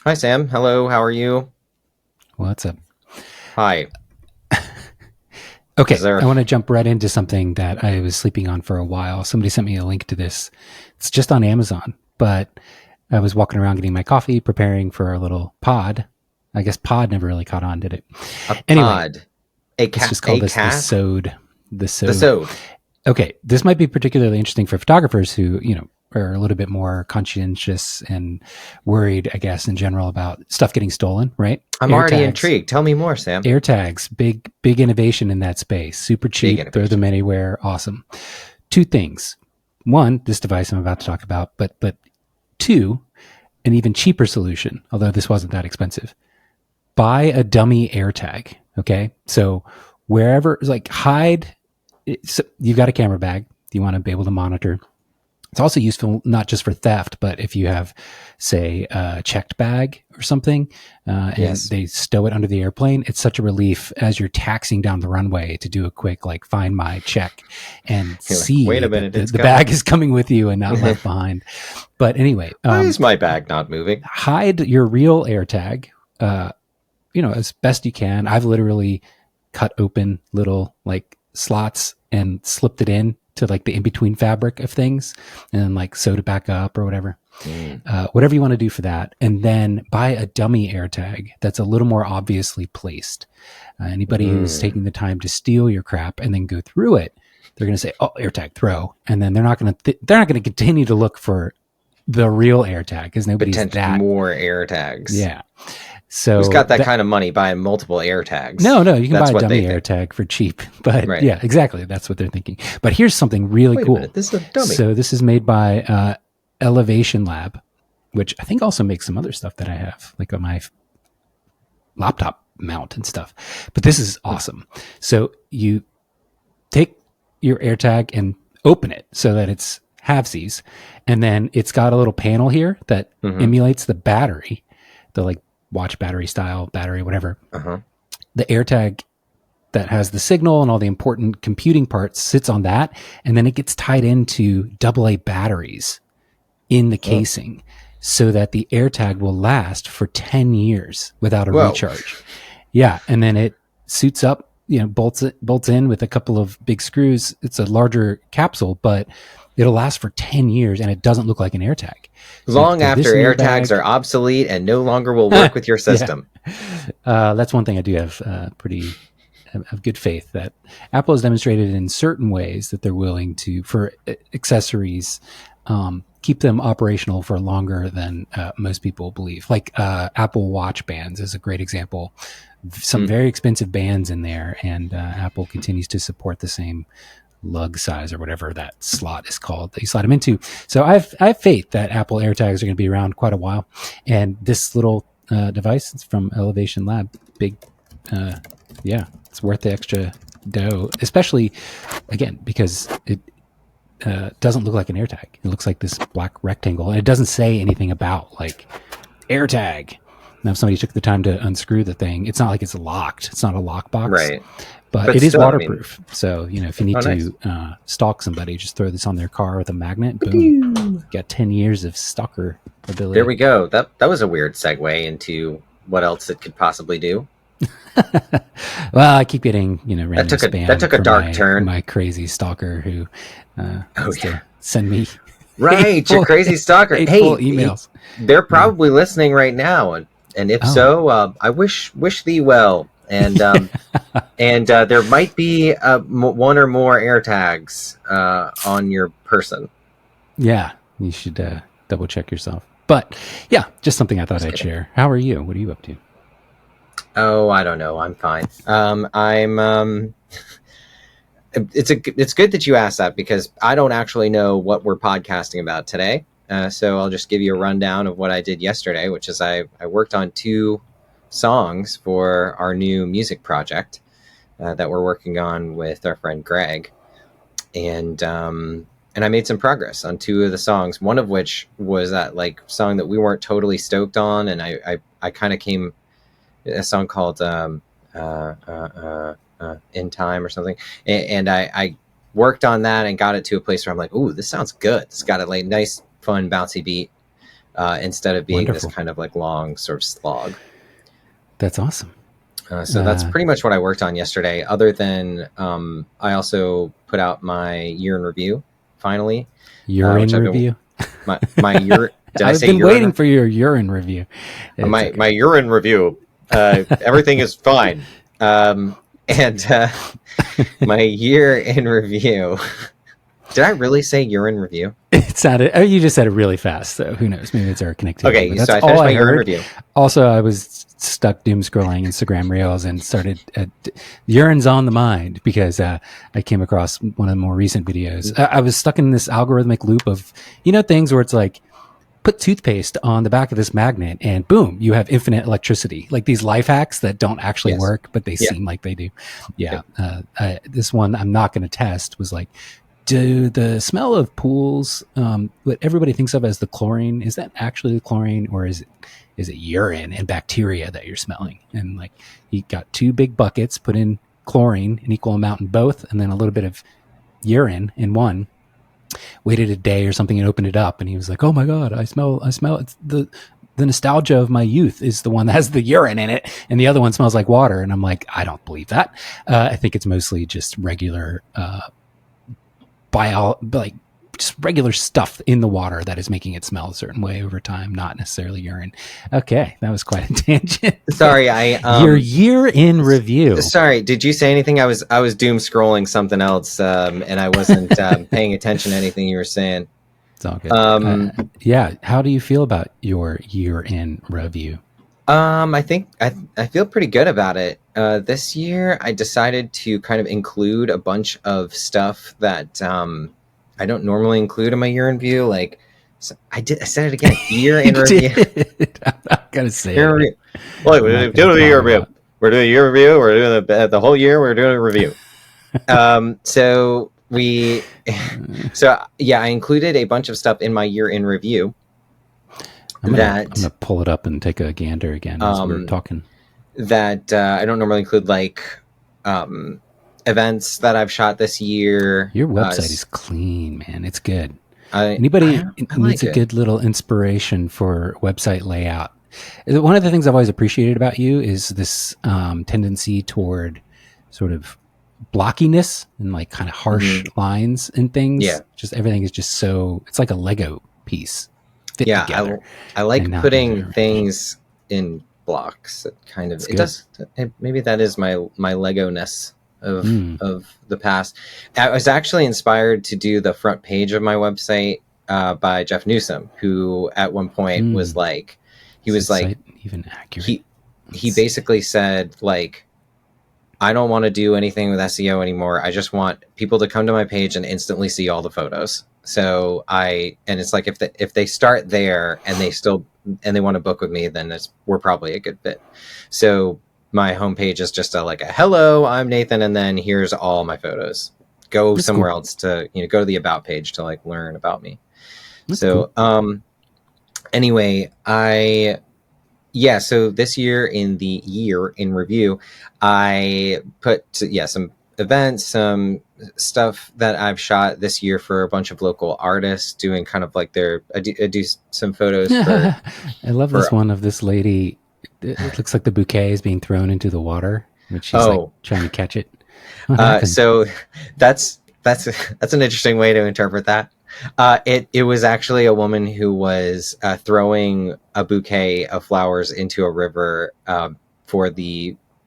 Hi, Sam. Hello. How are you? What's up? Hi. Is Okay, there? I want to jump right into something that I was sleeping on for a while. Somebody sent me a link to this. It's just on Amazon, but I was walking around getting my coffee, preparing for a little pod. I guess pod never really caught on, did it? A Anyway, pod? let's just call A this the cask? sode. The The sode. sode. Okay, this might be particularly interesting for photographers who, are a little bit more conscientious and worried, I guess, in general about stuff getting stolen, right? I'm Air already tags. intrigued. Tell me more, Sam. Air tags, big innovation in that space. Super Big cheap, throw innovation. them anywhere, awesome. Two things. One, this device I'm about to talk about, but two, an even cheaper solution, although this wasn't that expensive. Buy a dummy AirTag. Okay. So wherever, like hide, you've got a camera bag. You want to be able to monitor. It's also useful not just for theft, but if you have, say, a checked bag or something, and Yes. they stow it under the airplane, it's such a relief as you're taxiing down the runway to do a quick, like, find my check and You're like, wait see a that minute, it's the coming. bag is coming with you and not left behind. But anyway, Why is my bag not moving? hide your real AirTag, uh, as best you can. I've literally cut open little like slots and slipped it in to like the in between fabric of things and then like sewed it back up or whatever. Mm. Whatever you want to do for that. And then buy a dummy AirTag that's a little more obviously placed. Anybody who's Mm. taking the time to steal your crap and then go through it, they're going to say, "Oh, AirTag, throw," and then they're not going to continue to look for the real AirTag because nobody's Potential that. more air tags. Yeah. Who's So got that that kind of money buying multiple air tags? no, you can buy That's a what they dummy think. AirTag for cheap. But Right. yeah, exactly. That's what they're thinking. But here's something really Wait a minute. cool. This is a dummy. So this is made by Elevation Lab, which I think also makes some other stuff that I have, like on my laptop mount and stuff. But this is awesome. So you take your AirTag and open it so that it's halvesies, and then it's got a little panel here that Mm-hmm. emulates the battery, the like watch battery style battery, whatever. Uh-huh. The AirTag that has the signal and all the important computing parts sits on that, and then it gets tied into AA batteries in the Oh. casing so that the AirTag will last for 10 years without a Whoa. recharge. Yeah, and then it suits up, bolts in with a couple of big screws. It's a larger capsule, but it'll last for 10 years and it doesn't look like an AirTag. So you can Long throw after this in your air tags are bag. obsolete and no longer will work with your Yeah. system. That's one thing I do have pretty of good faith that Apple has demonstrated in certain ways that they're willing to, for accessories, keep them operational for longer than most people believe. Like Apple Watch bands is a great example. Some Mm. very expensive bands in there, and Apple continues to support the same lug size or whatever that slot is called that you slide them into. So I have faith that Apple AirTags are going to be around quite a while, and this little device, it's from Elevation Lab, big, yeah, it's worth the extra dough, especially again because it doesn't look like an AirTag. It looks like this black rectangle, and it doesn't say anything about like AirTag. Now, if somebody took the time to unscrew the thing, it's not like it's locked. It's not a lockbox, Right. but But it is still, I mean, waterproof. So, if you oh, need nice. to stalk somebody, just throw this on their car with a magnet. Boom, Pew. got 10 years of stalker There ability. we go. That was a weird segue into what else it could possibly do. Well, I keep getting That random took spam a from dark my turn. my crazy stalker who Oh wants yeah, to send me right. Your hateful crazy stalker. hateful Hey, emails. they're Yeah. probably listening right now, and if Oh. so, I wish thee well. And there might be one or more air tags on your person. Yeah, you should double check yourself. But yeah, just something I thought Just I'd kidding. share. How are you? What are you up to? Oh, I don't know. I'm fine. I'm. It's good that you asked that because I don't actually know what we're podcasting about today. So I'll just give you a rundown of what I did yesterday, which is I worked on two songs for our new music project that we're working on with our friend Greg, and I made some progress on two of the songs. One of which was that like song that we weren't totally stoked on, and I kind of came a song called In Time or something, and I worked on that and got it to a place where I'm like, ooh, this sounds good. It's got a like nice, fun, bouncy beat. instead of being this Wonderful. kind of like long sort of slog. That's awesome. So that's pretty much what I worked on yesterday. Other than I also put out my year in review finally, Urine which I've been review. my year. Did I I've say been waiting urine? for your urine review. It's okay. My urine review. Everything is fine. And my year in review. Did I really say urine review? It sounded. Oh, you just said it really fast, so who knows? Maybe it's our connectivity. Okay, but so that's I all finished I my urine heard. review. Also, I was stuck doom scrolling Instagram Reels and started urine's on the mind because I came across one of the more recent videos. I was stuck in this algorithmic loop of things where it's like put toothpaste on the back of this magnet and boom, you have infinite electricity. Like these life hacks that don't actually Yes. work, but they Yeah. seem like they do. Yeah. This one I'm not going to test was like, do the smell of pools, what everybody thinks of as the chlorine, is that actually the chlorine or is it urine and bacteria that you're smelling? And like you got 2 big buckets, put in chlorine, an equal amount in both, and then a little bit of urine in one. Waited a day or something and opened it up, and he was like, "Oh my god, I smell it's the nostalgia of my youth is the one that has the urine in it, and the other one smells like water." And I'm like, I don't believe that. I think it's mostly just regular just regular stuff in the water that is making it smell a certain way over time, not necessarily urine. Okay, that was quite a tangent. Sorry, your year in review. Sorry, did you say anything? I was doom scrolling something else, and I wasn't paying attention to anything you were saying. It's all good. Yeah, how do you feel about your year in review? I think I feel pretty good about it. This year, I decided to kind of include a bunch of stuff that I don't normally include in my year in review. Like, so I said it again. Year in review. I'm not gonna say year it. review. Well, we're doing a year review. We're doing a year review. We're doing the whole year. We're doing a review. So I included a bunch of stuff in my year in review. I'm gonna pull it up and take a gander again as we're talking. That I don't normally include, like events that I've shot this year. Your website is clean, man. It's good. I needs a good little inspiration for website layout. One of the things I've always appreciated about you is this tendency toward sort of blockiness and like kind of harsh lines and things. Yeah. Just everything is just so, it's like a Lego piece. Together. I like putting things in blocks. Maybe that is my Lego-ness of the past. I was actually inspired to do the front page of my website by Jeff Newsom, who at one point was like, even accurate. He basically said, like, I don't want to do anything with SEO anymore. I just want people to come to my page and instantly see all the photos. So it's like if they start there and they want to book with me, then we're probably a good fit. So my homepage is just a hello, I'm Nathan, and then here's all my photos. Go That's somewhere else to go to the about page to like learn about me. That's cool. Anyway, so this year in the year in review, I put some events, some stuff that I've shot this year for a bunch of local artists doing kind of like I do some photos. I love this one of this lady. It looks like the bouquet is being thrown into the water, but she's like trying to catch it. So that's an interesting way to interpret that. It was actually a woman who was throwing a bouquet of flowers into a river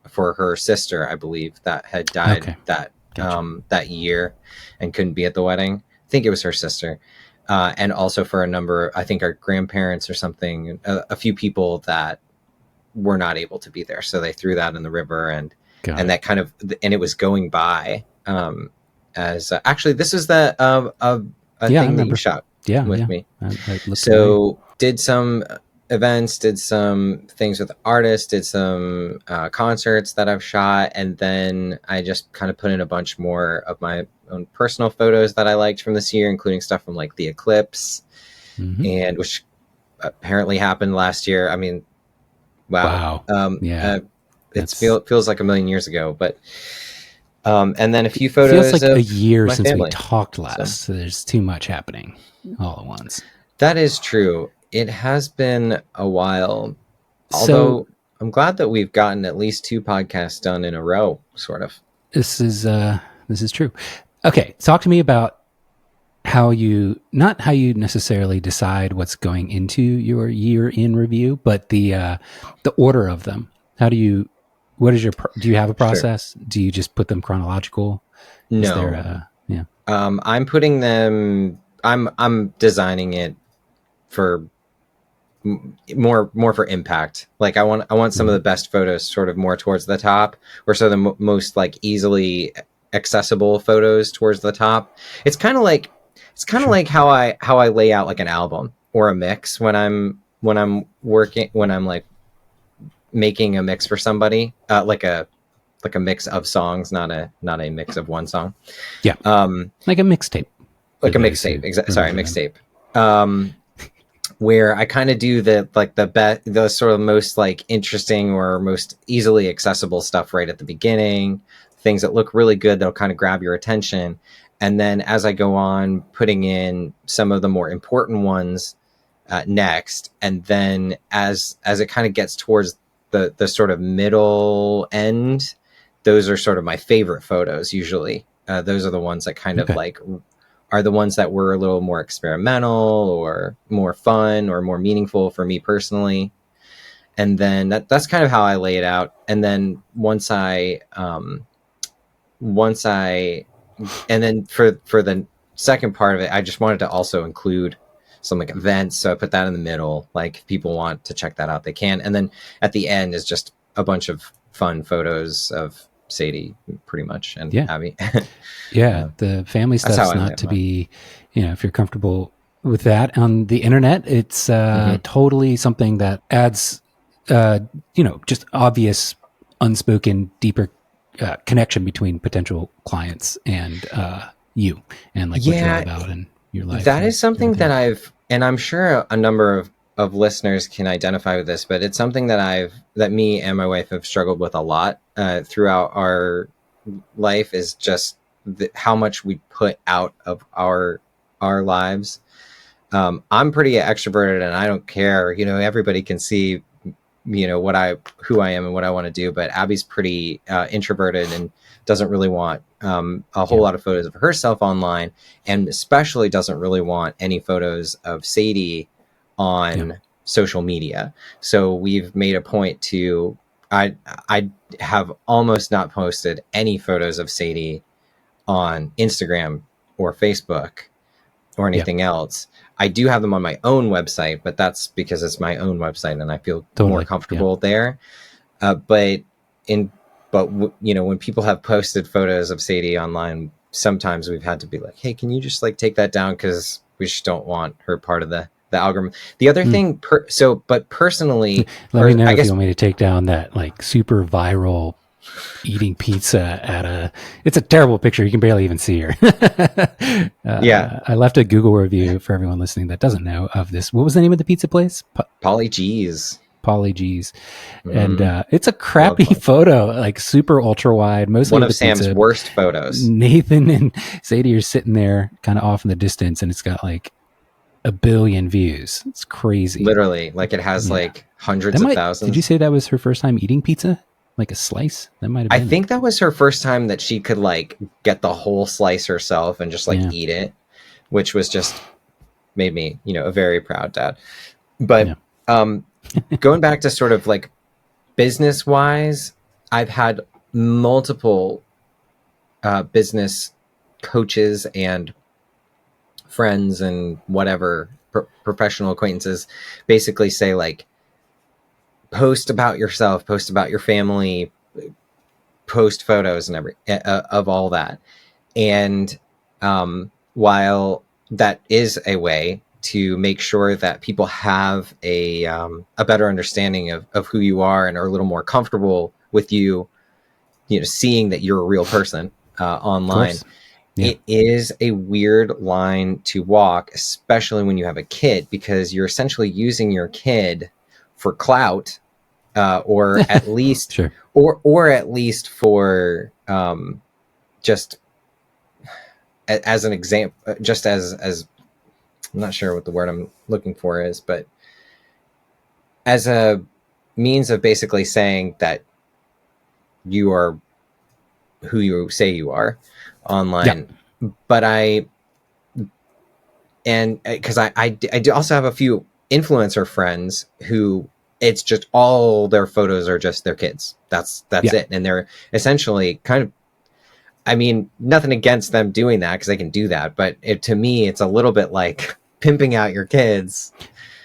for her sister, I believe, that had died that year and couldn't be at the wedding. I think it was her sister, and also for a number, I think our grandparents or something, a few people that were not able to be there, so they threw that in the river, and that kind of, and it was going by as actually this is the thing that you shot with me. So did some events, did some things with artists, did some concerts that I've shot, and then I just kind of put in a bunch more of my own personal photos that I liked from this year, including stuff from like the eclipse, and which apparently happened last year. I mean, wow. It feels like a million years ago, but and then a few photos. It feels like a year since family. we talked last, so there's too much happening all at once. That is true. It has been a while, So although I'm glad that we've gotten at least two podcasts done in a row, sort of. this is this is true. Okay, talk to me about how you not how you necessarily decide what's going into your year in review, but the order of them. How do you? What is your? Do you have a Sure. process? Do you just put them chronological? Is there No. a yeah? I'm putting them. I'm designing it for more for impact. Like I want some of Mhm. the best photos sort of more towards the top, or so the most like easily accessible photos towards the top. It's kind of like Sure. how I lay out like an album or a mix when I'm like making a mix for somebody, like a mix of songs, not a mix of one song. Yeah, Um, like a mixtape for like a those mixtape. who Sorry, remember them. mixtape. Where I kind of do the sort of most like interesting or most easily accessible stuff right at the beginning, things that look really good that'll kind of grab your attention, and then as I go on, putting in some of the more important ones next, and then as it kind of gets towards the sort of middle end, those are sort of my favorite photos usually. Those are the ones that kind of Okay. like are the ones that were a little more experimental or more fun or more meaningful for me personally. And then that's kind of how I lay it out. And then once I and then for the second part of it, I just wanted to also include some like events, so I put that in the middle. Like if people want to check that out, they can. And then at the end is just a bunch of fun photos of Sadie, pretty much, and Yeah. Abby. Yeah, the family That's how stuff's I lay not it to out. be, if you're comfortable with that on the internet, it's Mm-hmm. totally something that adds, just obvious, unspoken, deeper connection between potential clients and you, and like what you're all Yeah, about in your life that and is something that everything. and I'm sure a number of listeners can identify with this, but it's something that me and my wife have struggled with a lot throughout our life is just how much we put out of our lives. I'm pretty extroverted and I don't care. Everybody can see, who I am and what I want to do. But Abby's pretty introverted and doesn't really want a whole Yeah, lot of photos of herself online, and especially doesn't really want any photos of Sadie yeah, on social media. So we've made a point to I have almost not posted any photos of Sadie on Instagram or Facebook or yeah, anything else. I do have them on my own website, but that's because it's my own website and I feel more totally. Yeah, comfortable there. But in but when people have posted photos of Sadie online, sometimes we've had to be like, hey, can you just like take that down because we just don't want her part of the algorithm. The other mm. thing, but personally, Let me know I if you guess want me to take down that like super viral eating pizza at a it's a terrible picture, you can barely even see her. yeah, I left a Google review for everyone listening that doesn't know of this. What was the name of the pizza place? Polly G's. Polly G's. And Mm-hmm. it's a Love crappy Polly. photo, like super ultra wide, mostly One of of the Sam's pizza. worst photos. Nathan and Sadie are sitting there kind of off in the distance, and it's got like a billion views. It's crazy. Literally, like it has Yeah. like hundreds That of might, did you thousands. say that was her first time eating pizza? Like a slice? That might have I been it. think that was her first time that she could like get the whole slice herself and just like Yeah. eat it, which was just made me, a very proud dad. But Yeah. um going back to sort of like business wise, I've had multiple business coaches and friends and whatever professional acquaintances basically say like post about yourself, post about your family, post photos and of all that. And while that is a way to make sure that people have a better understanding of who you are and are a little more comfortable with you, seeing that you're a real person Of online, course. Yeah. it is a weird line to walk, especially when you have a kid, because you're essentially using your kid for clout, or at least, Sure. or at least for just as an example, just as I'm not sure what the word I'm looking for is, but as a means of basically saying that you are who you say you are Yeah. online. But because I do also have a few influencer friends who it's just all their photos are just their kids. That's Yeah. it. And they're essentially kind of, I mean, nothing against them doing that because they can do that. But to me, it's a little bit like pimping out your kids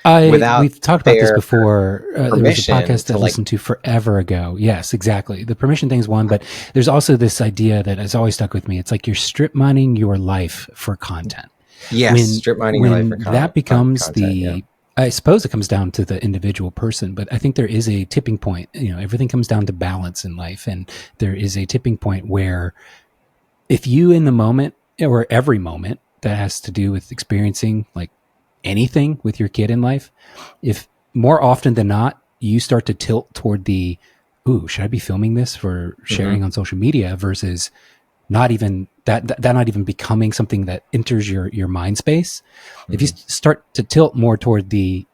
without We've talked about this their before. There was a permission podcast I to like, listened to forever ago. Yes, exactly. The permission thing's one, but there's also this idea that has always stuck with me. It's like you're strip mining your life for content. yes, When strip mining your life for when that becomes content. Yeah. the, I suppose it comes down to the individual person, but I think there is a tipping point. You know, everything comes down to balance in life, and there is a tipping point where if you in the moment or every moment that has to do with experiencing like anything with your kid in life, if more often than not you start to tilt toward the, ooh, should I be filming this for Mm-hmm. sharing on social media versus not even that not even becoming something that enters your mind space. If you Mm-hmm. start to tilt more toward the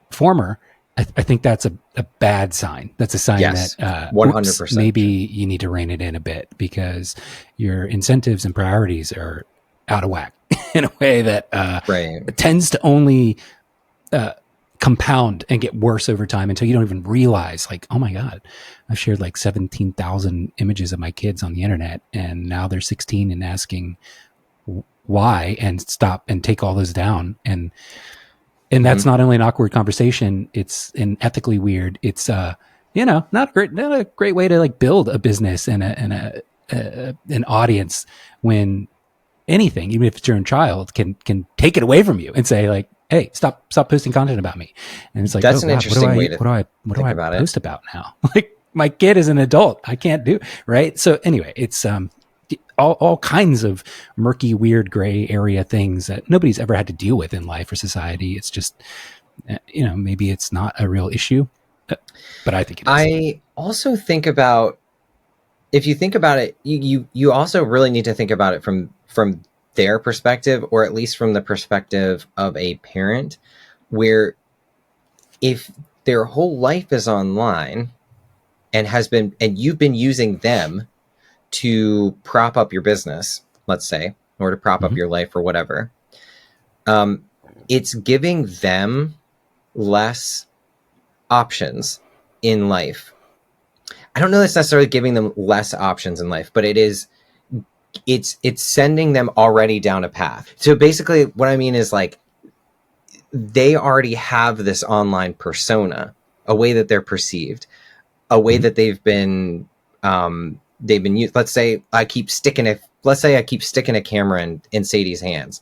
former, I think that's a bad sign. That's a sign that, Yes, 100 oops, percent. maybe you need to rein it in a bit because your incentives and priorities are out of whack in a way that Right. tends to only uh, compound and get worse over time until you don't even realize, like, oh my God, I've shared like 17,000 images of my kids on the internet, and now they're 16 and asking why, and stop and take all those down. And that's Mm-hmm. not only an awkward conversation, it's an ethically weird. It's not a great way to like build a business and an audience when anything, even if it's your own child, can take it away from you and say like, hey, stop posting content about me. And it's like, oh That's an God, interesting way to what do think I about it. post about now? Like my kid is an adult. I can't do right. So anyway, it's all kinds of murky, weird, gray area things that nobody's ever had to deal with in life or society. It's just, maybe it's not a real issue, but I think it is. I also think about, if you think about it, you also really need to think about it from their perspective, or at least from the perspective of a parent, where if their whole life is online and you've been using them to prop up your business, let's say, or to prop up Mm-hmm. your life or whatever, um, it's giving them less options in life. I don't know that's necessarily giving them less options in life, but it's sending them already down a path. So basically what I mean is like they already have this online persona, a way that they're perceived, a way Mm-hmm. that they've been used. Let's say I keep sticking a camera in Sadie's hands,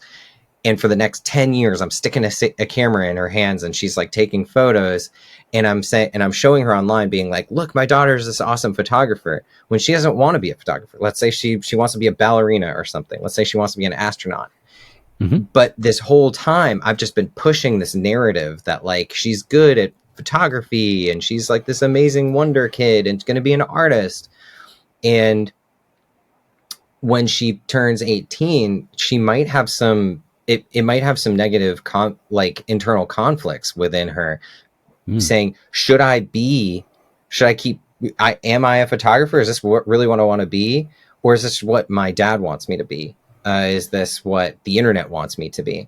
and for the next 10 years I'm sticking a camera in her hands and she's like taking photos, and I'm showing her online being like, look, my daughter's this awesome photographer, when she doesn't want to be a photographer. Let's say she wants to be a ballerina or something. Let's say she wants to be an astronaut. Mm-hmm. But this whole time I've just been pushing this narrative that like she's good at photography and she's like this amazing wonder kid and going to be an artist. And when she turns 18, she might have it might have some negative like internal conflicts within her, Mm. saying, should I keep, am I a photographer? Is this really what I want to be? Or is this what my dad wants me to be? Is this what the internet wants me to be?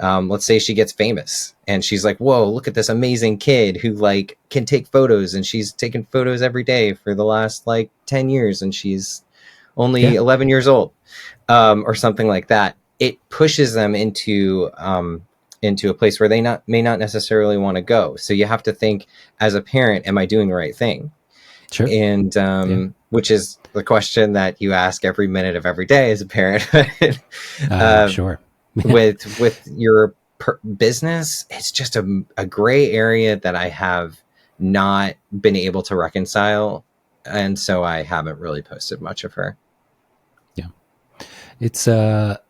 Let's say she gets famous and she's like, whoa, look at this amazing kid who like can take photos, and she's taken photos every day for the last like 10 years and she's only Yeah. 11 years old, or something like that. It pushes them into a place where may not necessarily want to go. So you have to think as a parent, am I doing the right thing? Sure. And Yeah. which is the question that you ask every minute of every day as a parent. Sure. With your business, it's just a gray area that I have not been able to reconcile, and so I haven't really posted much of her. Yeah. It's a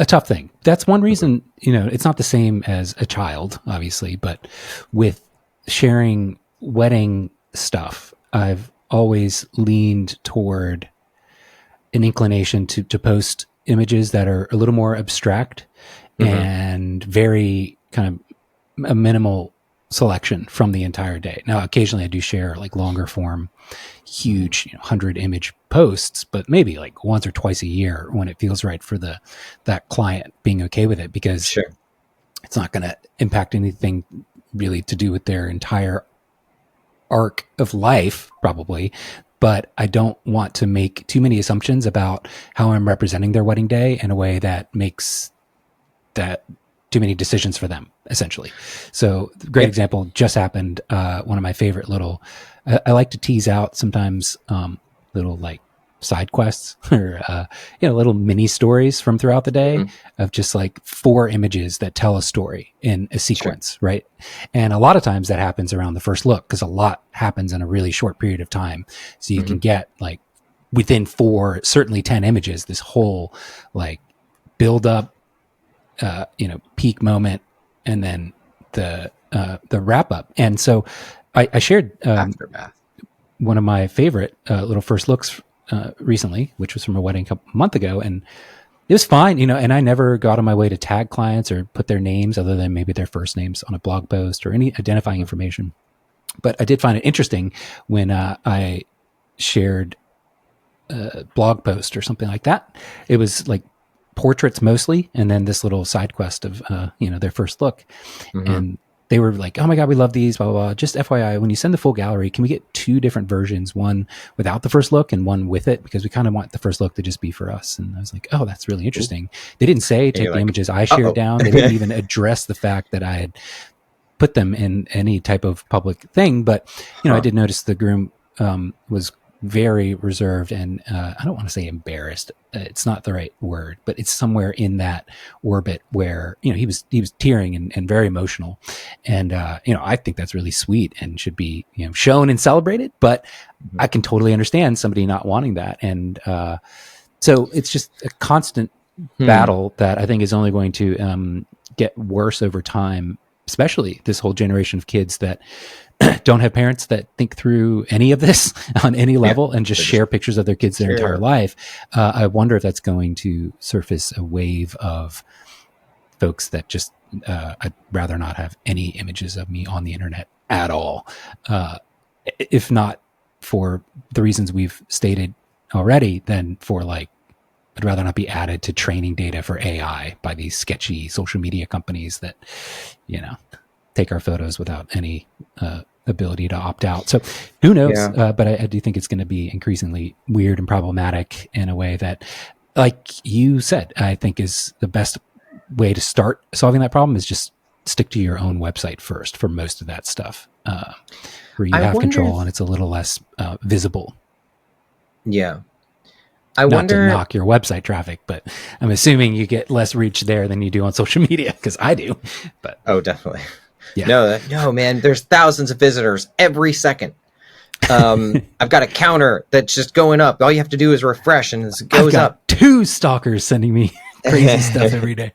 tough thing. That's one Mm-hmm. reason, it's not the same as a child, obviously, but with sharing wedding stuff, I've always leaned toward an inclination to post images that are a little more abstract Mm-hmm. and very kind of a minimal selection from the entire day. Now, occasionally I do share like longer form, huge 100 image posts, but maybe like once or twice a year when it feels right for that client being okay with it, because Sure. it's not going to impact anything really to do with their entire arc of life, probably. But I don't want to make too many assumptions about how I'm representing their wedding day in a way that makes that too many decisions for them, essentially. So great example just happened. One of my favorite little, I like to tease out sometimes little like side quests or, little mini stories from throughout the day of just like 4 images that tell a story in a sequence, right? And a lot of times that happens around the first look because a lot happens in a really short period of time. So you can get like within 4, certainly 10 images, this whole like build up, peak moment, and then the wrap up. And so I shared Aftermath. one of my favorite little first looks recently, which was from a wedding a month ago, and it was fine, and I never got on my way to tag clients or put their names other than maybe their first names on a blog post or any identifying information. But I did find it interesting when I shared a blog post or something like that. It was like portraits mostly, and then this little side quest of their first look. And they were like, oh my god, we love these, blah blah blah. Just FYI, when you send the full gallery, can we get 2 different versions, one without the first look and one with it, because we kind of want the first look to just be for us. And I was like, oh, that's really interesting. They didn't say take the images I shared down. They didn't even address the fact that I had put them in any type of public thing. But I did notice the groom was very reserved and I don't want to say embarrassed. It's not the right word, but it's somewhere in that orbit where he was tearing and very emotional. And I think that's really sweet and should be shown and celebrated. But I can totally understand somebody not wanting that, and so it's just a constant battle that I think is only going to get worse over time. Especially this whole generation of kids that don't have parents that think through any of this on any level and just share pictures of their kids their entire life. I wonder if that's going to surface a wave of folks that just, I'd rather not have any images of me on the internet at all. If not for the reasons we've stated already, then for like, I'd rather not be added to training data for AI by these sketchy social media companies that, take our photos without any ability to opt out. So who knows? But I do think it's going to be increasingly weird and problematic in a way that, like you said, I think is the best way to start solving that problem is just stick to your own website first for most of that stuff, where you have control and it's a little less visible. Yeah. Not to knock your website traffic, but I'm assuming you get less reach there than you do on social media, because I do. But definitely. Yeah. No, man. There's thousands of visitors every second. I've got a counter that's just going up. All you have to do is refresh, and it goes up. 2 stalkers sending me crazy stuff every day.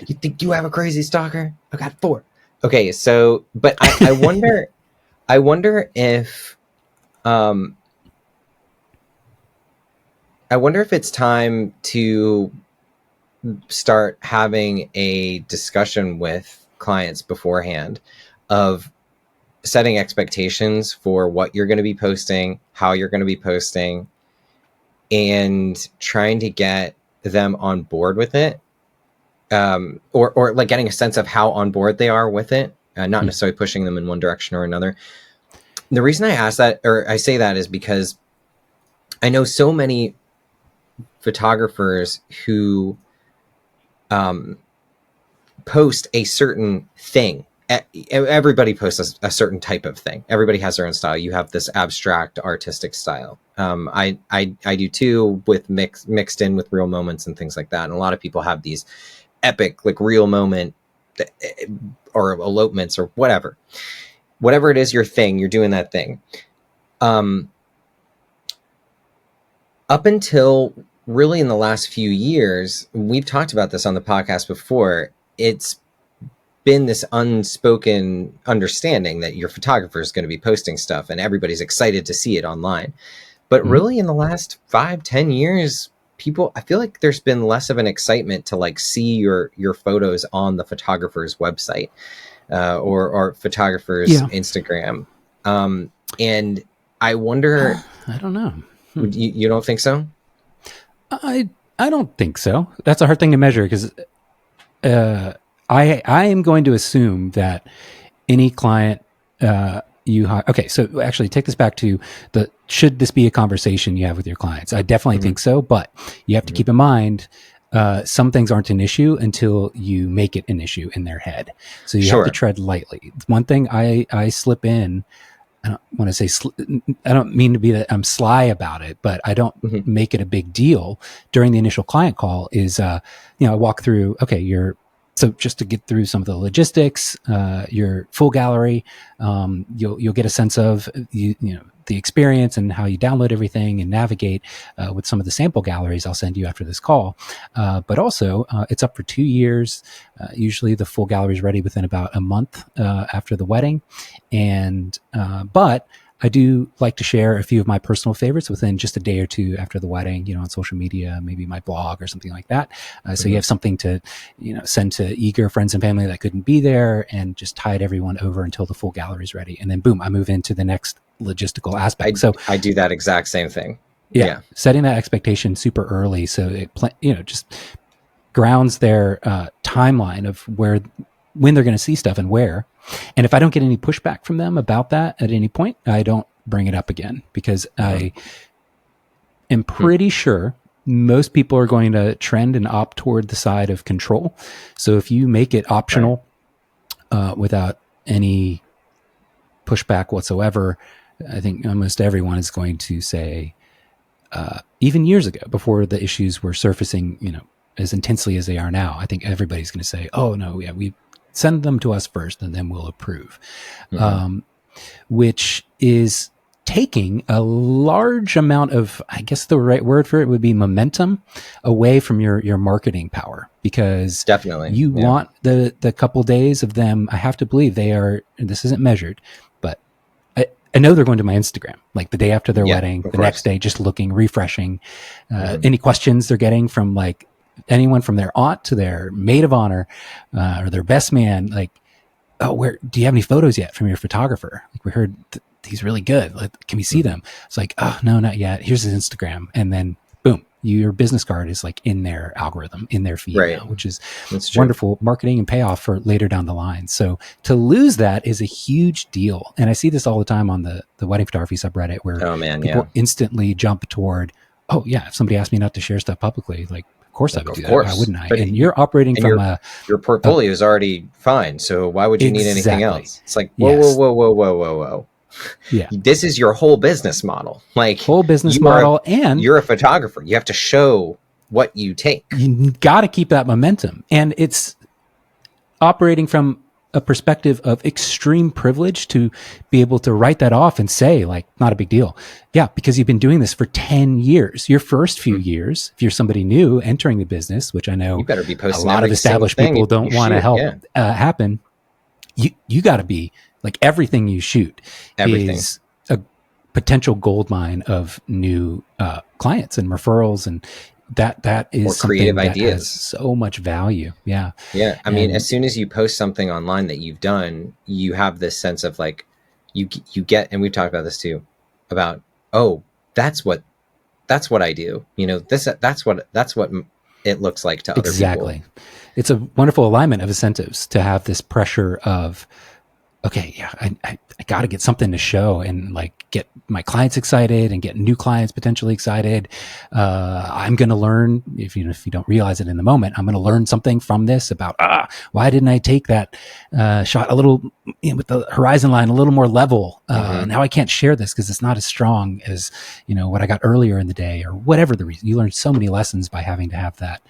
You think you have a crazy stalker? I've got 4. Okay, so, but I wonder, I wonder if it's time to start having a discussion with clients beforehand of setting expectations for what you're going to be posting, how you're going to be posting, and trying to get them on board with it, or like getting a sense of how on board they are with it, not necessarily pushing them in one direction or another. The reason I ask that, or I say that, is because I know so many photographers who post a certain thing. Everybody posts a certain type of thing. Everybody has their own style. You have this abstract artistic style. I do too, with mixed in with real moments and things like that. And a lot of people have these epic, like, real moment or elopements or whatever it is, your thing, you're doing that thing. Up until really in the last few years, we've talked about this on the podcast before, it's been this unspoken understanding that your photographer is going to be posting stuff and everybody's excited to see it online. But really in the last 5-10 years, I feel like there's been less of an excitement to like see your photos on the photographer's website. or photographer's Yeah. Instagram. And I wonder, I don't know. you don't think so? I don't think so. That's a hard thing to measure because I am going to assume that any client you hire. Okay, so actually, take this back to should this be a conversation you have with your clients? I definitely think so, but you have to keep in mind some things aren't an issue until you make it an issue in their head. So you have to tread lightly. One thing I slip in. I don't want to say, I don't mean to be that I'm sly about it, but I don't make it a big deal during the initial client call is, I walk through, okay, so just to get through some of the logistics, your full gallery, you'll get a sense of, the experience and how you download everything and navigate with some of the sample galleries I'll send you after this call. But also it's up for 2 years. Usually the full gallery is ready within about a month after the wedding. But I do like to share a few of my personal favorites within just a day or two after the wedding, on social media, maybe my blog or something like that. So you have something to, send to eager friends and family that couldn't be there and just tide everyone over until the full gallery is ready. And then boom, I move into the next logistical aspect. So I do that exact same thing. Yeah. Setting that expectation super early. So it, just grounds their timeline of when they're going to see stuff and where. And if I don't get any pushback from them about that at any point, I don't bring it up again because I am pretty sure most people are going to trend and opt toward the side of control. So if you make it optional without any pushback whatsoever, I think almost everyone is going to say, even years ago, before the issues were surfacing, as intensely as they are now, I think everybody's going to say, oh no, yeah, we send them to us first and then we'll approve, which is taking a large amount of, I guess the right word for it would be momentum away from your marketing power, because definitely you want the couple days of them. I have to believe this isn't measured, but I know they're going to my Instagram, like the day after their wedding, the next day, just looking, refreshing, any questions they're getting from like anyone from their aunt to their maid of honor, or their best man, like, oh, do you have any photos yet from your photographer? Like, we heard he's really good. Can we see them? It's like, oh, no, not yet. Here's his Instagram. And then boom, your business card is like in their algorithm, in their feed now, which is wonderful marketing and payoff for later down the line. So to lose that is a huge deal. And I see this all the time on the wedding photography subreddit where people instantly jump toward, oh yeah, if somebody asked me not to share stuff publicly, like, of course I would do that. Why wouldn't I? And you're operating from your portfolio is already fine. So why would you need anything else? It's like, whoa. Yeah. This is your whole business model. Like whole business model. And you're a photographer. You have to show what you take. You got to keep that momentum. And it's operating from a perspective of extreme privilege to be able to write that off and say, like, not a big deal. Yeah, because you've been doing this for 10 years. Your first few years, if you're somebody new entering the business, which I know you better be posting a lot of established people don't want to help happen, you got to be like, everything you shoot is a potential goldmine of new clients and referrals, and that is or creative something ideas. That has so much value. Yeah. I mean, as soon as you post something online that you've done, you have this sense of like, you get, and we've talked about this too, about, oh, that's what I do. That's what it looks like to other people. Exactly. It's a wonderful alignment of incentives to have this pressure of, okay, yeah, I got to get something to show and like get my clients excited and get new clients potentially excited. I'm going to learn, if you don't realize it in the moment, I'm going to learn something from this about, why didn't I take that shot a little with the horizon line a little more level? Now I can't share this because it's not as strong as, what I got earlier in the day, or whatever the reason. You learn so many lessons by having to have that.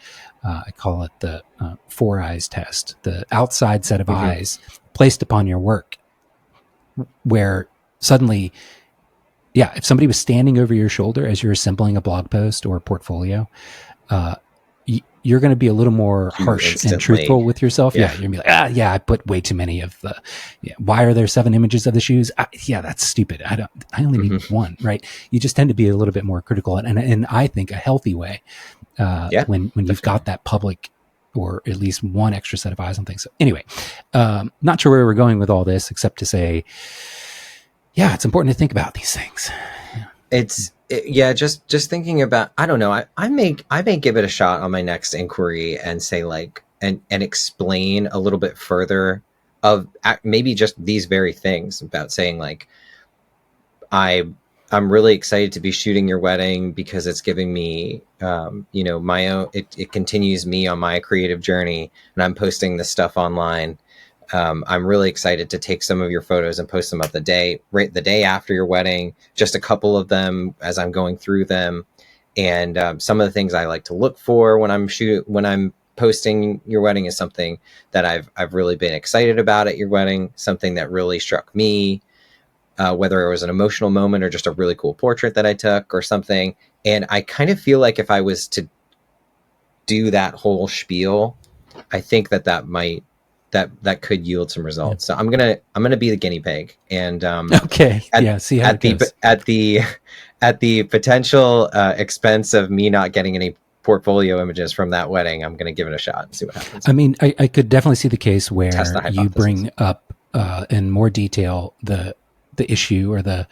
I call it the 4 eyes test, the outside set of eyes placed upon your work, where suddenly, if somebody was standing over your shoulder as you're assembling a blog post or a portfolio, you're going to be a little more harsh and truthful with yourself. You're going to be like, I put way too many of the, why are there 7 images of the shoes? That's stupid. I only need one, right? You just tend to be a little bit more critical, and I think a healthy way, when you've got that public or at least one extra set of eyes on things. So anyway, not sure where we're going with all this, except to say, yeah, it's important to think about these things. Just thinking about, I don't know, I may give it a shot on my next inquiry and say like, and explain a little bit further of maybe just these very things about saying like, I'm really excited to be shooting your wedding because it's giving me, my own, it continues me on my creative journey, and I'm posting this stuff online. I'm really excited to take some of your photos and post them up the day after your wedding, just a couple of them as I'm going through them. And some of the things I like to look for when I'm posting your wedding is something that I've really been excited about at your wedding, something that really struck me, whether it was an emotional moment or just a really cool portrait that I took or something. And I kind of feel like if I was to do that whole spiel, I think that could yield some results. So I'm gonna be the guinea pig, and okay, see how it goes. At the potential expense of me not getting any portfolio images from that wedding, I'm gonna give it a shot and see what happens. I mean, I could definitely see the case where you bring up in more detail the issue or the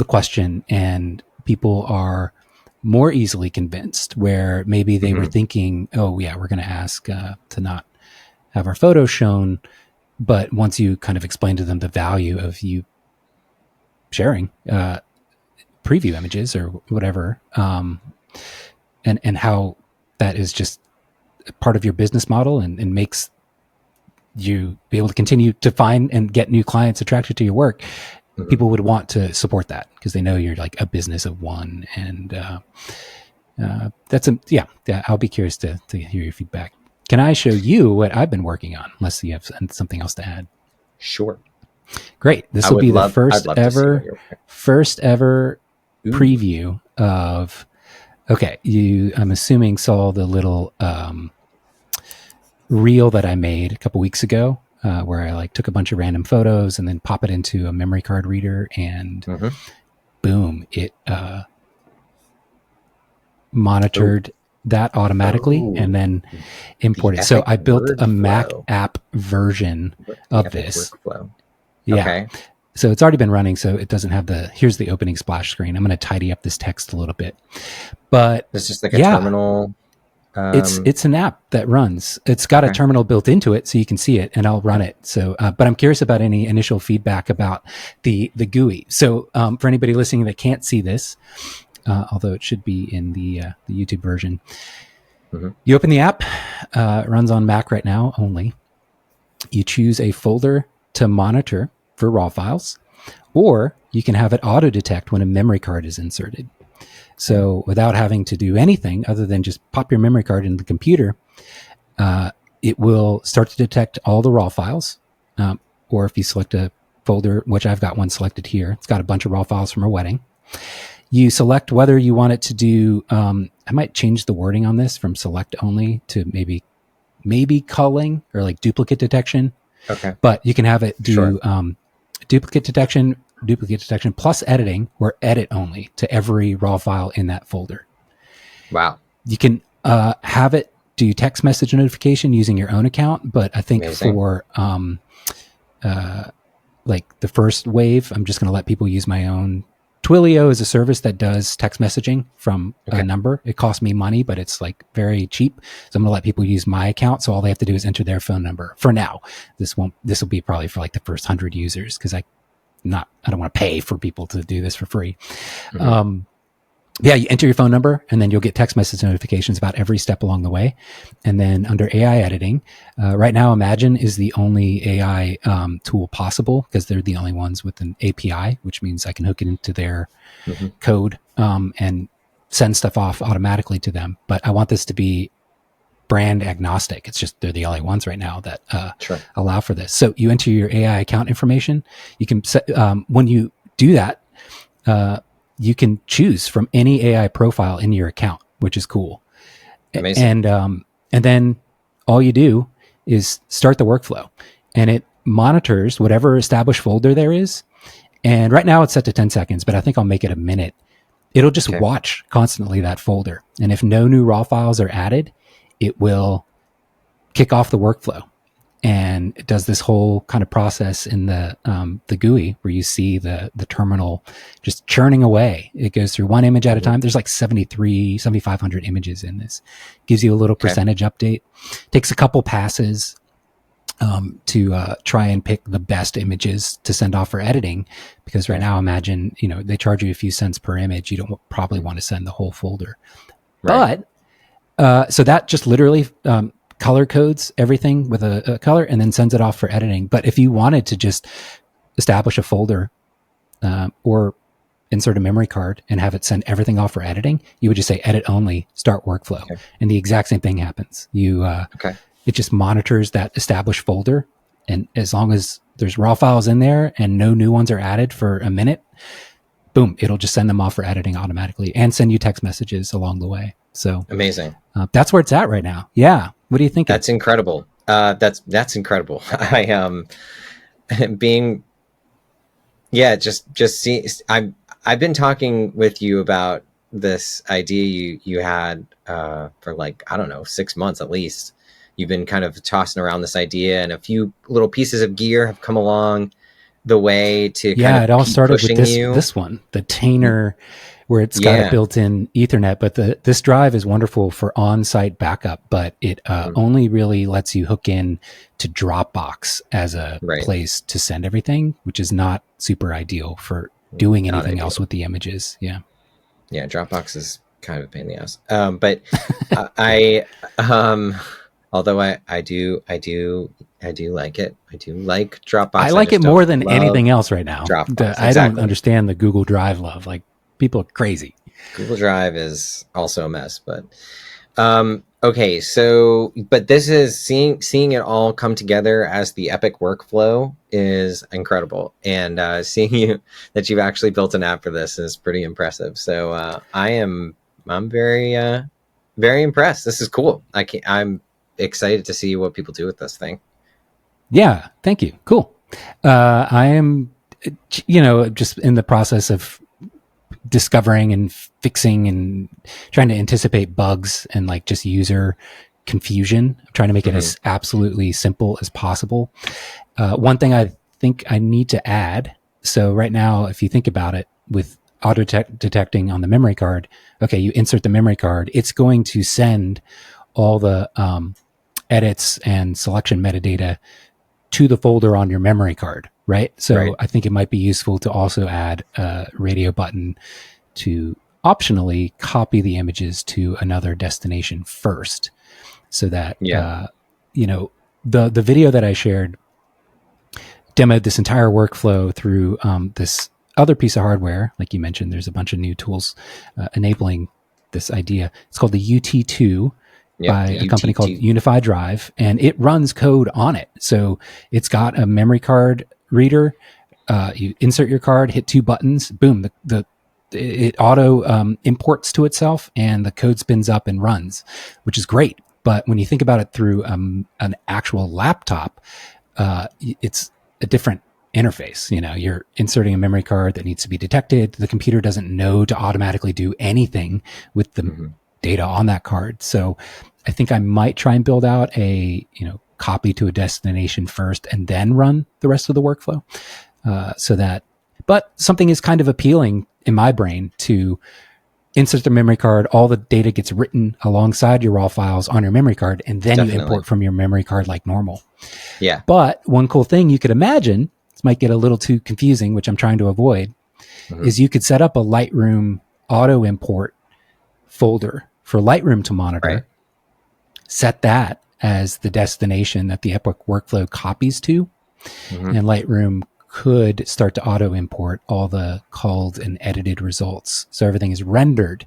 question, and people are more easily convinced, where maybe they were thinking, oh yeah, we're going to ask to not have our photos shown. But once you kind of explain to them the value of you sharing preview images or whatever, and how that is just part of your business model and makes you be able to continue to find and get new clients attracted to your work, people would want to support that because they know you're like a business of one. And I'll be curious to hear your feedback. Can I show you what I've been working on, unless you have something else to add? Sure. Great. This will be the first ever preview of, okay, I'm assuming saw the little reel that I made a couple weeks ago, where I like took a bunch of random photos and then pop it into a memory card reader, and boom, it monitored that automatically and then imported. So I built a Mac app version of this. Workflow. Yeah. Okay. So it's already been running, so it doesn't have here's the opening splash screen. I'm going to tidy up this text a little bit, but it's just like a terminal. It's an app that runs. It's got a terminal built into it, so you can see it, and I'll run it. So, but I'm curious about any initial feedback about the GUI. So, for anybody listening that can't see this, although it should be in the YouTube version, you open the app. It runs on Mac right now only. You choose a folder to monitor for RAW files, or you can have it auto detect when a memory card is inserted. So without having to do anything other than just pop your memory card in the computer, it will start to detect all the RAW files. Or if you select a folder, which I've got one selected here, it's got a bunch of RAW files from our wedding. You select whether you want it to do, I might change the wording on this from select only to maybe culling or like duplicate detection. Okay. But you can have it do duplicate detection plus editing, or edit only to every RAW file in that folder. Wow. You can have it do text message notification using your own account, but I think for like the first wave, I'm just going to let people use my own. Twilio is a service that does text messaging from a number. It costs me money, but it's like very cheap. So I'm going to let people use my account. So all they have to do is enter their phone number. For now, this will be probably for like the first 100 users, because I don't want to pay for people to do this for free. You enter your phone number, and then you'll get text message notifications about every step along the way. And then under AI editing, right now, Imagine is the only AI tool possible, because they're the only ones with an API, which means I can hook it into their code and send stuff off automatically to them. But I want this to be brand agnostic. It's just they're the only ones right now that allow for this. So you enter your AI account information. You can set, when you do that, you can choose from any AI profile in your account, which is cool. Amazing. And then all you do is start the workflow, and it monitors whatever established folder there is. And right now it's set to 10 seconds, but I think I'll make it a minute. It'll just watch constantly that folder. And if no new RAW files are added, it will kick off the workflow. And it does this whole kind of process in the GUI where you see the terminal just churning away. It goes through one image at a time. There's like 7,500 images in this. Gives you a little percentage update. Takes a couple passes to try and pick the best images to send off for editing. Because right now, imagine, they charge you a few cents per image. You don't probably want to send the whole folder. Right. But so that just literally color codes everything with a color and then sends it off for editing. But if you wanted to just establish a folder or insert a memory card and have it send everything off for editing, you would just say edit only, start workflow. And the exact same thing happens. It just monitors that established folder. And as long as there's raw files in there and no new ones are added for a minute, boom, it'll just send them off for editing automatically and send you text messages along the way. So amazing. That's where it's at right now. Yeah. What do you think? That's incredible. That's incredible. I've been talking with you about this idea you had for like, I don't know, 6 months at least. You've been kind of tossing around this idea, and a few little pieces of gear have come along the way to kind of it all started with this one, the Tainer, where it's got a built-in Ethernet. But this drive is wonderful for on-site backup, but it only really lets you hook in to Dropbox as a place to send everything, which is not super ideal for doing anything else with the images. Yeah, Dropbox is kind of a pain in the ass. But although I do like it. I do like Dropbox. I like it more than anything else right now. Dropbox, I don't understand the Google Drive love. Like, people are crazy. Google Drive is also a mess, but okay. So, but this is seeing it all come together as the Epic workflow is incredible, and seeing that you've actually built an app for this is pretty impressive. So I'm very very impressed. This is cool. I'm excited to see what people do with this thing. Yeah, thank you. Cool. I am, just in the process of discovering and fixing and trying to anticipate bugs and like just user confusion. I'm trying to make it as absolutely simple as possible. One thing I think I need to add. So right now, if you think about it, with auto detecting on the memory card, okay, you insert the memory card, it's going to send all the edits and selection metadata to the folder on your memory card, right? So I think it might be useful to also add a radio button to optionally copy the images to another destination first, so that the video that I shared demoed this entire workflow through this other piece of hardware. Like you mentioned, there's a bunch of new tools enabling this idea. It's called the UT2 by a company called Unified Drive, and it runs code on it. So it's got a memory card reader. You insert your card, hit two buttons, boom, it auto imports to itself, and the code spins up and runs, which is great. But when you think about it through an actual laptop, it's a different interface. You're inserting a memory card that needs to be detected. The computer doesn't know to automatically do anything with the data on that card. So I think I might try and build out a copy to a destination first and then run the rest of the workflow. But something is kind of appealing in my brain to insert the memory card, all the data gets written alongside your raw files on your memory card, and then you import from your memory card like normal. Yeah. But one cool thing you could imagine, this might get a little too confusing, which I'm trying to avoid, is you could set up a Lightroom auto import folder for Lightroom to monitor, set that as the destination that the Epic workflow copies to, and Lightroom could start to auto import all the culled and edited results. So everything is rendered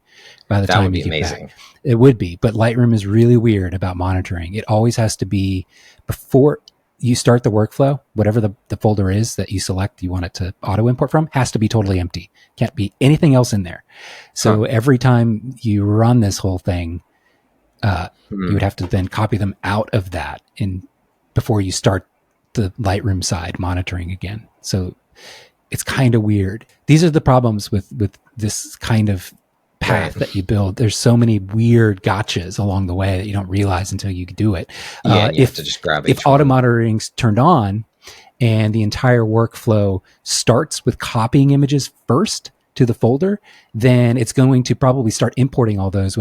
by the time you get back. It would be, but Lightroom is really weird about monitoring. It always has to be before you start the workflow, whatever the folder is that you select you want it to auto import from has to be totally empty. Can't be anything else in there. So every time you run this whole thing, you would have to then copy them out of that before you start the Lightroom side monitoring again. So it's kind of weird. These are the problems with this kind of path that you build. There's so many weird gotchas along the way that you don't realize until you do it. Yeah, and you have to just grab if each auto one. monitoring's turned on and the entire workflow starts with copying images first to the folder, then it's going to probably start importing all those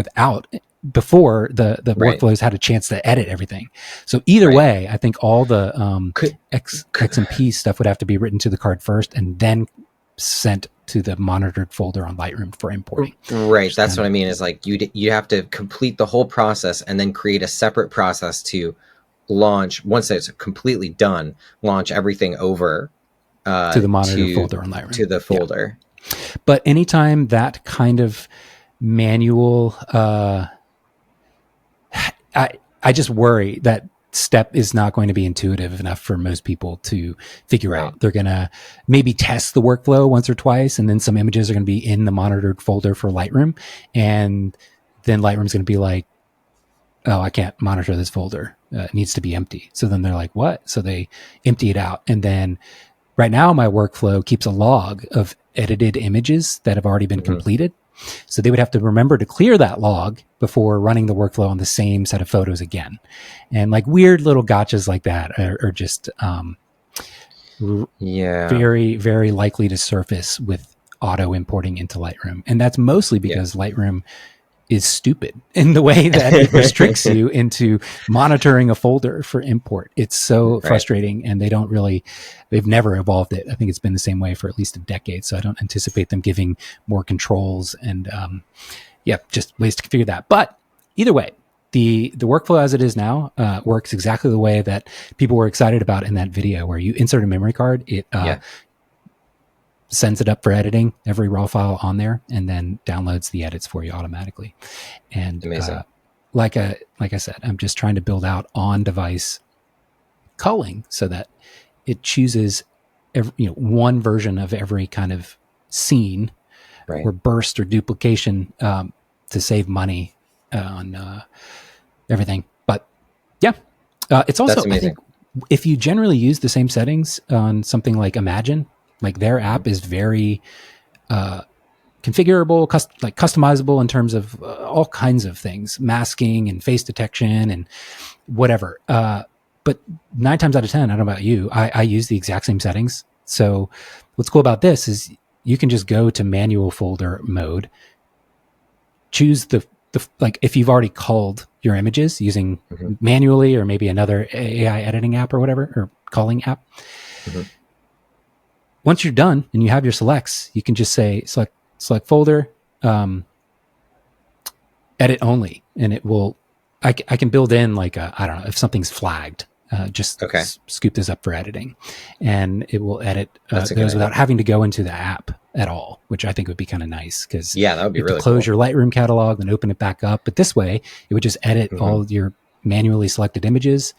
before the Right. workflows had a chance to edit everything. So either Right. way, I think all the Could, XMP stuff would have to be written to the card first and then sent to the monitored folder on Lightroom for importing. right. That's what I mean, is like you have to complete the whole process and then create a separate process to launch, once it's completely done, launch everything over to the monitored folder on Lightroom. To the folder. Yeah. But anytime that kind of manual, I just worry that step is not going to be intuitive enough for most people to figure out. They're going to maybe test the workflow once or twice, and then some images are going to be in the monitored folder for Lightroom. And then Lightroom's going to be like, oh, I can't monitor this folder. It needs to be empty. So then they're like, what? So they empty it out. And then right now my workflow keeps a log of edited images that have already been completed. So they would have to remember to clear that log before running the workflow on the same set of photos again. And like weird little gotchas like that are just very, very likely to surface with auto importing into Lightroom. And that's mostly because Lightroom is stupid in the way that it restricts you into monitoring a folder for import. It's so frustrating, and they've never evolved it. I think it's been the same way for at least a decade. So I don't anticipate them giving more controls and, just ways to configure that. But either way, the workflow as it is now works exactly the way that people were excited about in that video, where you insert a memory card, it sends it up for editing, every raw file on there, and then downloads the edits for you automatically. And like I said, I'm just trying to build out on-device culling so that it chooses one version of every kind of scene or burst or duplication to save money on everything. But it's also, I think, if you generally use the same settings on something like Imagine, like their app is very configurable, customizable in terms of all kinds of things, masking and face detection and whatever. But 9 times out of 10, I don't know about you, I use the exact same settings. So what's cool about this is you can just go to manual folder mode, choose the if you've already culled your images using manually or maybe another AI editing app or whatever, or culling app. Once you're done and you have your selects, you can just say select folder, edit only, and it will. I can build in I don't know, if something's flagged, scoop this up for editing, and it will edit those without having to go into the app at all, which I think would be kind of nice, because that would be really close your Lightroom catalog, then open it back up. But this way, it would just edit all your manually selected images,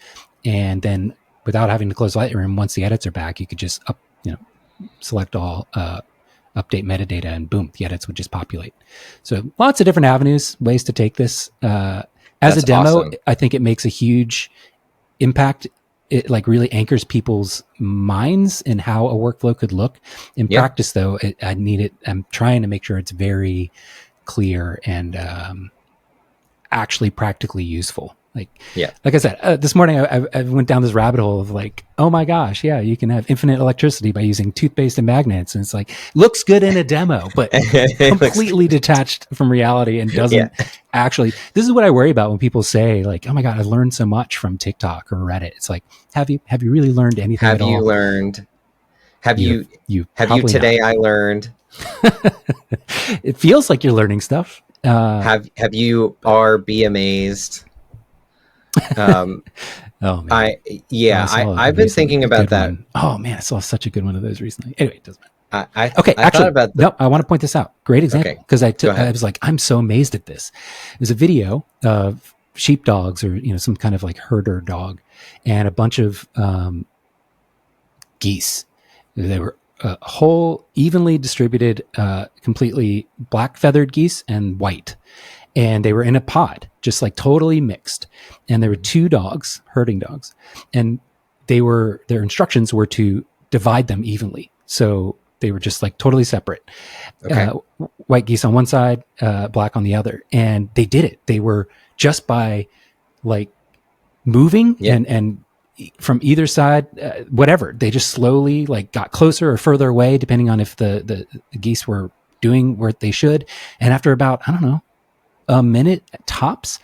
and then without having to close Lightroom, once the edits are back, you could just select all, update metadata, and boom, the edits would just populate. So lots of different avenues, ways to take this. As a demo, awesome. I think it makes a huge impact. It really anchors people's minds in how a workflow could look. In practice, though, I'm trying to make sure it's very clear and actually practically useful. Like I said, this morning I went down this rabbit hole of oh my gosh, you can have infinite electricity by using toothpaste and magnets, and it's looks good in a demo, but completely detached from reality and doesn't actually. This is what I worry about when people say oh my god, I learned so much from TikTok or Reddit. It's have you really learned anything? Have you learned? Have you today? Not. I learned. It feels like you're learning stuff. Have you be amazed? Oh man. I've been thinking about that. One. Oh man, I saw such a good one of those recently. Anyway, it doesn't matter. I want to point this out. Great example, because I was I'm so amazed at this. There's a video of sheepdogs or some kind of herder dog and a bunch of geese. They were whole, evenly distributed, completely black feathered geese and white. And they were in a pod, just totally mixed. And there were 2 dogs, herding dogs, and their instructions were to divide them evenly. So They were just like totally separate. Okay. White geese on one side, black on the other. And they did it. They were just by like moving Yeah. and from either side, whatever, they just slowly like got closer or further away, depending on if the geese were doing what they should. And after about, I don't know, a minute tops,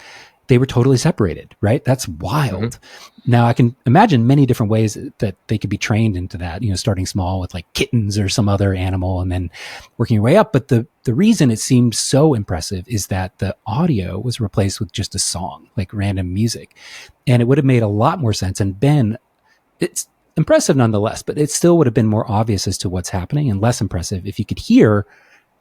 they were totally separated, right? That's wild. Mm-hmm. Now I can imagine many different ways that they could be trained into that, starting small with like kittens or some other animal and then working your way up. But the reason it seemed so impressive is that the audio was replaced with just a song, like random music. And it would have made a lot more sense and been, it's impressive nonetheless, but it still would have been more obvious as to what's happening and less impressive if you could hear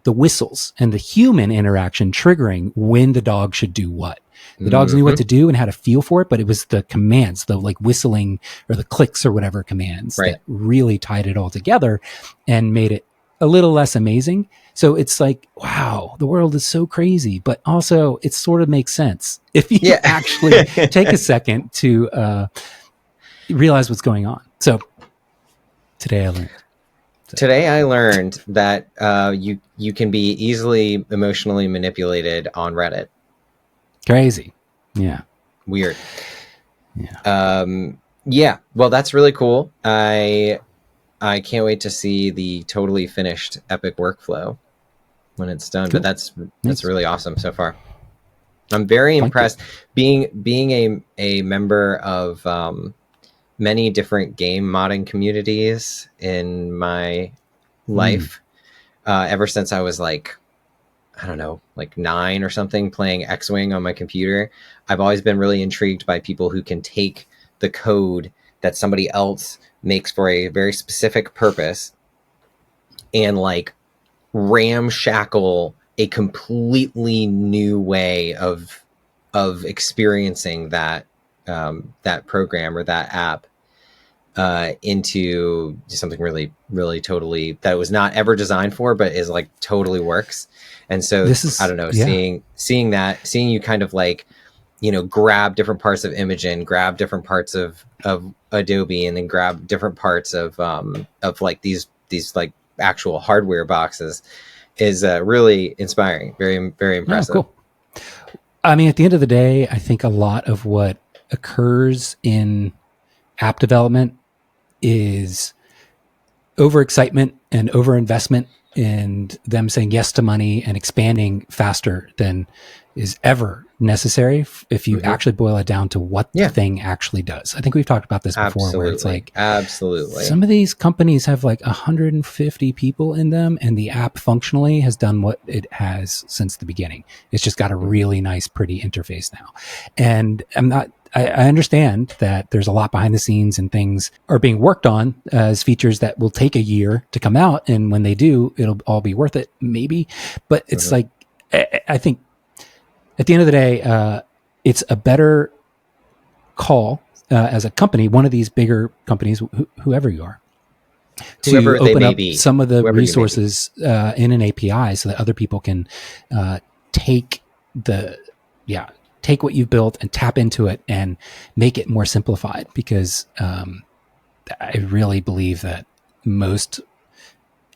the whistles and the human interaction triggering when the dog should do what. The dogs knew what to do and how to feel for it, but it was the commands, the like whistling or the clicks or whatever commands that really tied it all together and made it a little less amazing. So it's like, wow, the world is so crazy, but also it sort of makes sense if you actually take a second to realize what's going on. So today I learned that you can be easily emotionally manipulated on Reddit. Crazy. Yeah. Weird. Yeah. Yeah. Well, that's really cool. I can't wait to see the totally finished epic workflow when it's done. Cool. But that's really awesome so far. I'm very impressed being a member of many different game modding communities in my life. Ever since I was like, I don't know, like 9 or something, playing X-Wing on my computer. I've always been really intrigued by people who can take the code that somebody else makes for a very specific purpose and like ramshackle a completely new way of experiencing that that program or that app into something really, really totally that was not ever designed for, but is like totally works. And so I don't know, seeing you kind of like, grab different parts of Imogen, grab different parts of Adobe, and then grab different parts of like these like actual hardware boxes is really inspiring. Very, very impressive. Oh, cool. I mean, at the end of the day, I think a lot of what occurs in app development is overexcitement and overinvestment and them saying yes to money and expanding faster than is ever necessary if you actually boil it down to what the thing actually does. I think we've talked about this before where it's like, some of these companies have like 150 people in them and the app functionally has done what it has since the beginning. It's just got a really nice, pretty interface now. And I understand that there's a lot behind the scenes and things are being worked on as features that will take a year to come out. And when they do, it'll all be worth it, maybe. But it's like, I think at the end of the day, it's a better call as a company, one of these bigger companies, whoever you are, to open up some of the resources in an API so that other people can take what you've built and tap into it and make it more simplified, because I really believe that most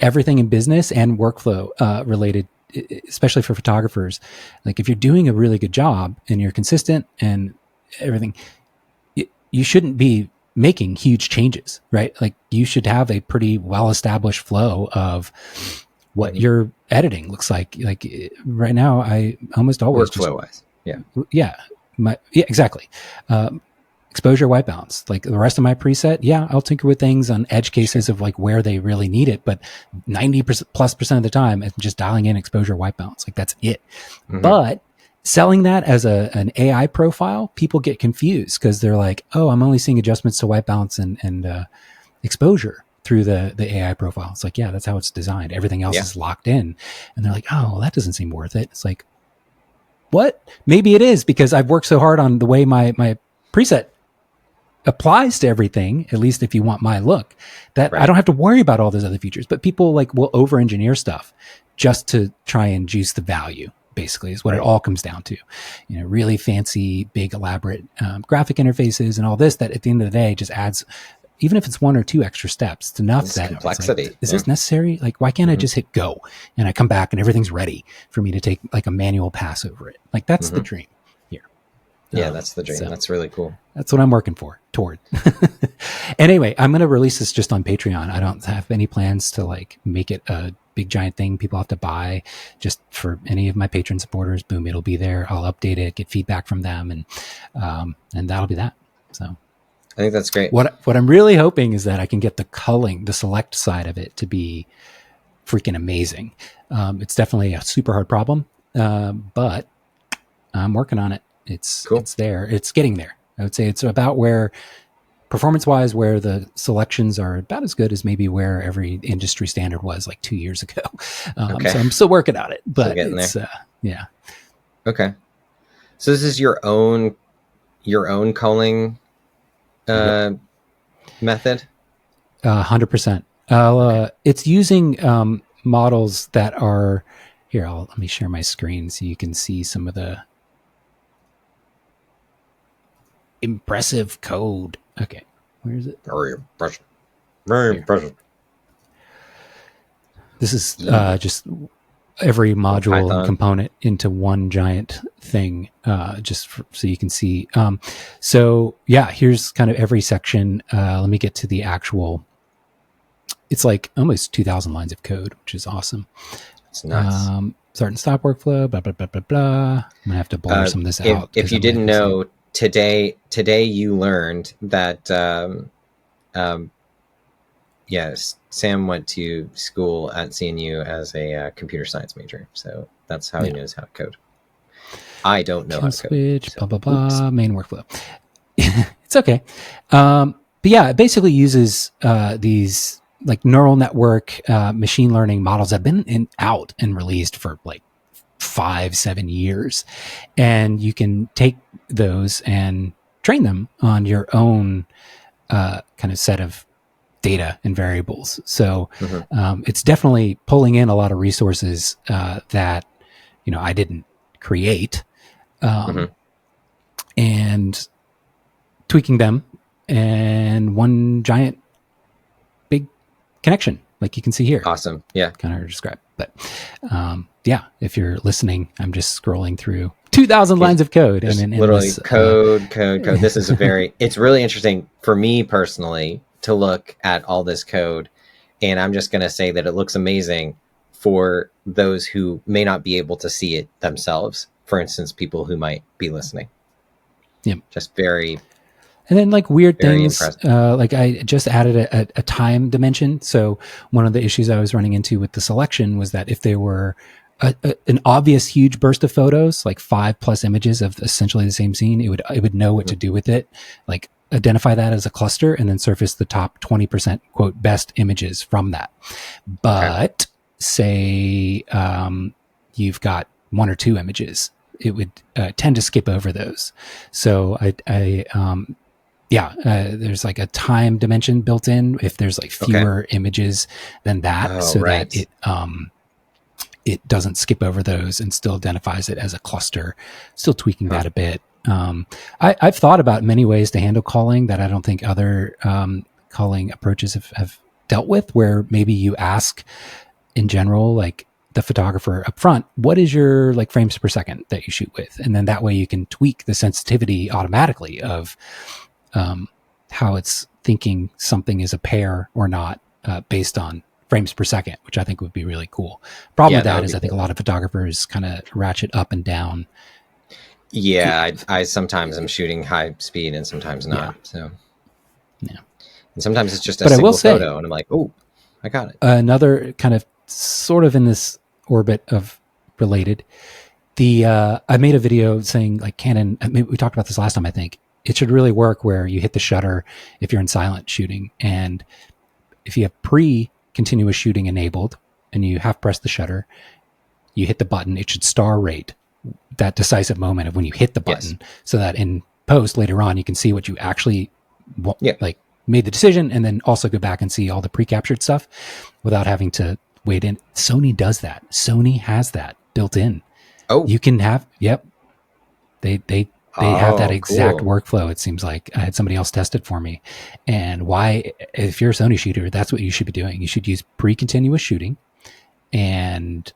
everything in business and workflow related, especially for photographers, like if you're doing a really good job and you're consistent and everything, you shouldn't be making huge changes, right? Like you should have a pretty well-established flow of what your editing looks like. Like right now, I almost always workflow-wise. Yeah, exactly. Exposure, white balance. Like the rest of my preset, I'll tinker with things on edge cases of like where they really need it, but 90%+ of the time, I'm just dialing in exposure, white balance. Like that's it. Mm-hmm. But selling that as an AI profile, people get confused because they're like, oh, I'm only seeing adjustments to white balance and exposure through the AI profile. It's like, that's how it's designed. Everything else is locked in. And they're like, oh, well, that doesn't seem worth it. It's like, what? Maybe it is because I've worked so hard on the way my preset applies to everything, at least if you want my look, that I don't have to worry about all those other features. But people like will over engineer stuff just to try and juice the value, basically, is what it all comes down to. Really fancy, big, elaborate graphic interfaces and all this that at the end of the day just adds even if it's one or two extra steps, it's enough This that complexity. It's like, is this necessary? Like, why can't I just hit go and I come back and everything's ready for me to take like a manual pass over it? Like, that's the dream here. Yeah, that's the dream. So that's really cool. That's what I'm working toward. Anyway, I'm going to release this just on Patreon. I don't have any plans to like make it a big giant thing people have to buy. Just for any of my patron supporters, boom, it'll be there. I'll update it, get feedback from them, and that'll be that. So I think that's great. What I'm really hoping is that I can get the culling, the select side of it to be freaking amazing. It's definitely a super hard problem, but I'm working on it. It's there. It's getting there. I would say it's about where, performance-wise, where the selections are about as good as maybe where every industry standard was like 2 years ago. So I'm still working on it, but it's yeah. Okay. So this is your own culling method? 100%. It's using models that are here. Let me share my screen so you can see some of the impressive code. Okay, where is it? Very impressive. Very impressive. This is just every module and component into one giant thing, so you can see. So yeah, here's kind of every section. Let me get to the actual. It's like almost 2,000 lines of code, which is awesome. It's nuts. Start and stop workflow, blah, blah, blah, blah, blah. I'm going to have to blur some of this out. If you didn't know, today you learned that, yes, Sam went to school at CNU as a computer science major. So that's how he knows how to code. I don't know how to code. Switch, blah, blah, blah, main workflow. It's okay. But yeah, it basically uses these like neural network machine learning models that have been out and released for like 5-7 years, and you can take those and train them on your own kind of set of data and variables. So it's definitely pulling in a lot of resources that I didn't create, and tweaking them, and one giant big connection, like you can see here. Awesome. Yeah. Kind of describe, but yeah, if you're listening, I'm just scrolling through 2,000 lines of code, and then literally code. This is it's really interesting for me personally to look at all this code, and I'm just going to say that it looks amazing for those who may not be able to see it themselves. For instance, people who might be listening. Yeah, just very. And then like weird things, like I just added a time dimension. So one of the issues I was running into with the selection was that if there were an obvious huge burst of photos, like 5+ images of essentially the same scene, it would know what to do with it, like identify that as a cluster and then surface the top 20% quote best images from that. But say you've got 1 or 2 images, it would tend to skip over those. So there's like a time dimension built in if there's like fewer images than that, that it doesn't skip over those and still identifies it as a cluster. Still tweaking that a bit. I've thought about many ways to handle calling that I don't think other calling approaches have dealt with, where maybe you ask in general, like the photographer up front, what is your like frames per second that you shoot with? And then that way you can tweak the sensitivity automatically of how it's thinking something is a pair or not based on frames per second, which I think would be really cool. Problem with that is I think a lot of photographers kind of ratchet up and down. Yeah, I sometimes am shooting high speed and sometimes not. So and sometimes it's just a single photo, and I'm like, oh, I got it. Another kind of sort of in this orbit of related, I made a video saying like Canon. We talked about this last time, I think. It should really work where you hit the shutter if you're in silent shooting. And if you have pre-continuous shooting enabled and you half press the shutter, you hit the button, it should star rate that decisive moment of when you hit the button, so that in post later on, you can see what you actually like made the decision, and then also go back and see all the pre-captured stuff without having to wait in. Sony does that. Sony has that built in. Oh, you can have, they They have that Oh, exact cool. workflow. It seems like I had somebody else test it for me. And why, if you're a Sony shooter, that's what you should be doing. You should use pre-continuous shooting, and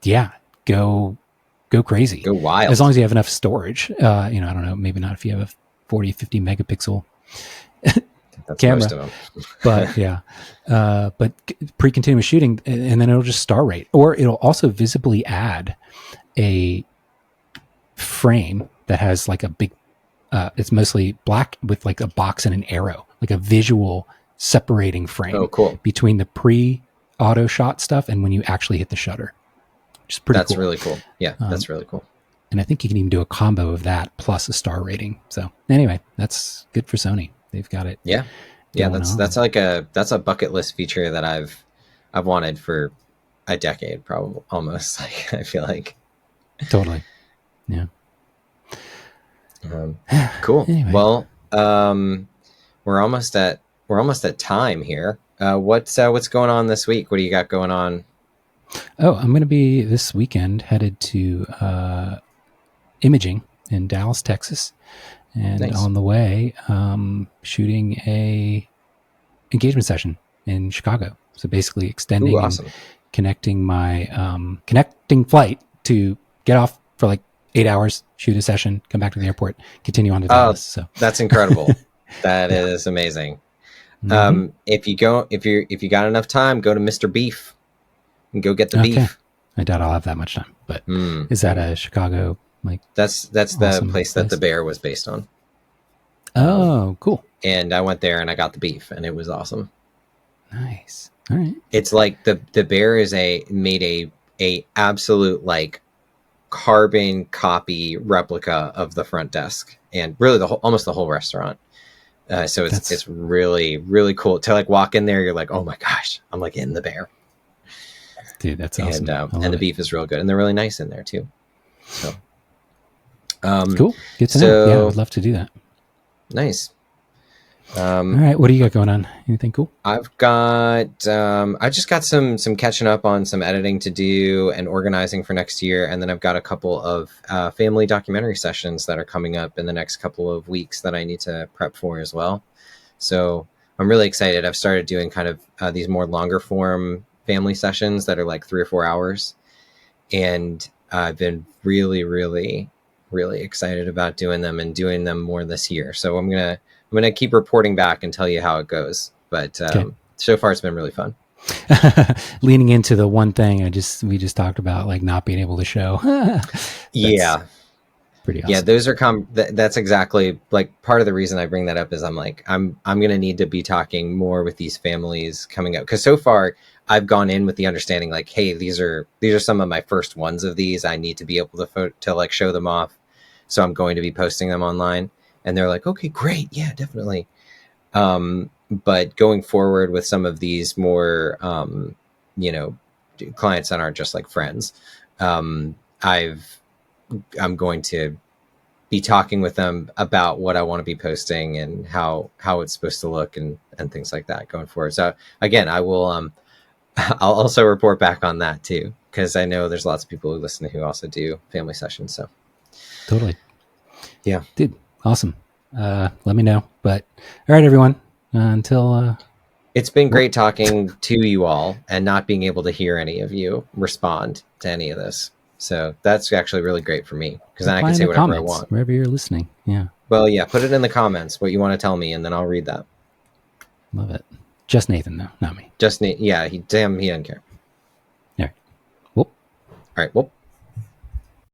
yeah, go crazy. Go As long wild. as you have enough storage. I don't know, maybe not if you have a 40, 50 megapixel That's most camera, of but them. yeah. But pre-continuous shooting, and then it'll just star rate, or it'll also visibly add a frame that has like a big, it's mostly black with like a box and an arrow, like a visual separating Oh, frame cool. between the pre-auto shot stuff and when you actually hit the shutter, which is pretty That's cool. really cool. Yeah, Um, that's really cool. and I think you can even do a combo of that plus a star rating. So anyway, that's good for Sony. They've got it Yeah. Yeah, going that's on. like a bucket list feature that I've wanted for a decade, probably almost. Like I feel like. Totally. Yeah. Um, cool. Anyway. Well, we're almost at time here. What's going on this week? What do you got going on? Oh, I'm going to be this weekend headed to imaging in Dallas, Texas, and Nice. on the way, shooting a engagement session in Chicago. So basically, Ooh, extending and awesome. connecting my connecting flight to get off for like 8 hours, shoot a session, come back to the airport, continue on to Oh, Dallas. So that's incredible. That yeah. is amazing. Mm-hmm. If you got enough time, go to Mr. Beef and go get the Okay. beef. I doubt I'll have that much time, but Mm. is that a Chicago like That's the awesome place that the place? bear was based on. Oh, cool. And I went there and I got the beef, and it was awesome. Nice. All right. It's like the bear is made a absolute like carbon copy replica of the front desk, and really almost the whole restaurant. So That's it's really really cool to like walk in there. You're like, oh my gosh, I'm like in the bear, dude. That's awesome. I and love the it. beef is real good, and they're really nice in there too. So um, Cool. Good to know. Yeah, I would so love to do that. nice. All right. What do you got going on? Anything cool? I just got some catching up on some editing to do and organizing for next year, and then I've got a couple of family documentary sessions that are coming up in the next couple of weeks that I need to prep for as well. So I'm really excited. I've started doing kind of these more longer form family sessions that are like 3 or 4 hours, and I've been really, really, really excited about doing them and doing them more this year. So I'm gonna keep reporting back and tell you how it goes. But Okay. so far, it's been really fun. Leaning into the one thing we just talked about, like not being able to show. That's Yeah, pretty yeah, awesome. those are that's exactly like part of the reason I bring that up is I'm gonna need to be talking more with these families coming up, because so far I've gone in with the understanding like, hey, these are some of my first ones of these. I need to be able to like show them off, so I'm going to be posting them online, and they're like, okay, great, yeah, definitely. But going forward with some of these more you know clients that aren't just like friends, um, I've I'm going to be talking with them about what I want to be posting and how it's supposed to look and things like that going forward. So again, I will I'll also report back on that too, because I know there's lots of people who listen who also do family sessions. So Totally. yeah, Dude, awesome. Let me know. But all right, everyone. Until it's been well, great talking to you all and not being able to hear any of you respond to any of this. So that's actually really great for me, because then I reply can in say the whatever I comments want. wherever you're listening. Yeah. Well, yeah, put it in the comments what you want to tell me, and then I'll read that. Love it. Just Nathan though, not me. Just yeah, he doesn't care. All right. Well, All right, well.